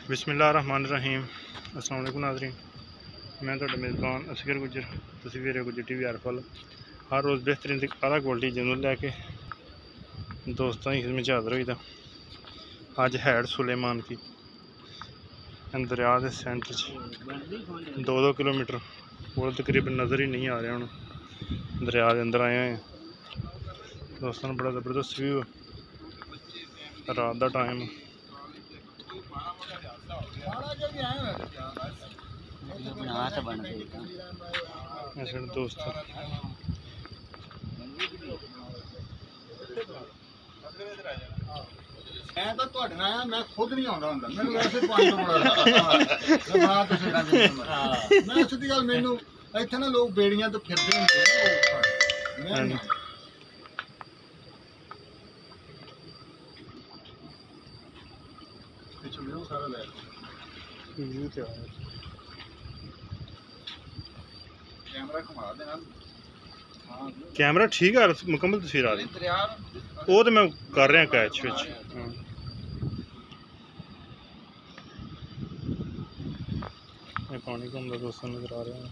बिस्मिल्लाहिर्रहमानिर्रहीम। अस्सलाम वालेकुम नाज़रीन, मैं तो मेज़बान असगर गुज्जर तस्वीर गुज्जर टीवी अरफवाला। हर रोज़ बेहतरीन आला क्वालिटी जनरल लैके दोस्तों की खिदमत हाज़र होई दा। अज हैड सुलेमान की दरिया के सेंटर 2 किलोमीटर और तकरीबन नज़र ही नहीं आ रहा हूँ। दरिया के अंदर आए हैं दोस्तों, बड़ा ज़बरदस्त व्यू है। रात का टाइम दोस्त मैं खुद नहीं आता हूं, मैं वैसे पानी तो बड़ा मैं सीधी गल मैनू इत्थे ना लोग बेड़ियां तो फिरदे होंदे मैं पिछले व्यू सारा ले व्यू ते कैमरा घुमा देना। कैमरा ठीक है, मुकम्मल तस्वीर आ रही वो तो मैं कर रहा कैच विच। पानी घूमता दोस्तों नजर आ रहा है।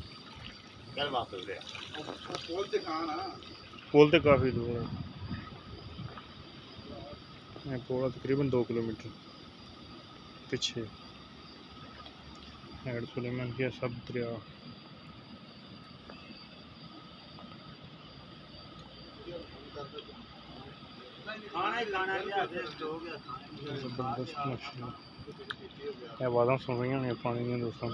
पुल तो काफ़ी दूर है, पुल तकरीबन 2 किलोमीटर पीछे हैड सुलेमान की सब दरिया। जबरदस्त नक्शा आवाज़ा सुन रही होनी पानी में दोस्तों।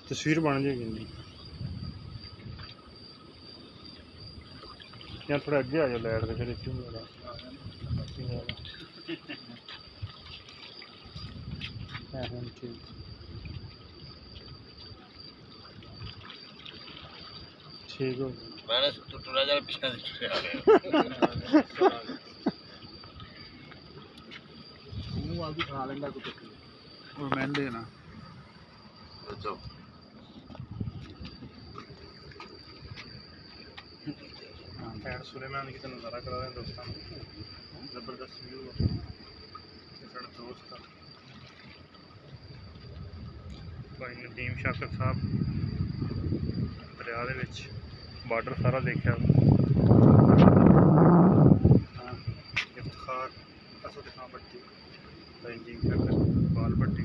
तस्वीर बन जाएगी नहीं यार, थोड़ा अगे आ जाओ लाइट के फिर इतनी ठीक ठीक हो मैंने तो थोड़ा जरा पीछे मुंह आगे खा लेंगा कुछ और मैं देना तो हैड सुलेमान की तो नज़ारा करा रहे हैं दोस्तों। ज़बरदस्त व्यू है। साढ़े दोस्त भाई नदीम शाकर साहब दरिया दे विच बार्डर सारा देखा। इफ्तिखार असद खां भट्टी, नदीम शाकर बाल भट्टी।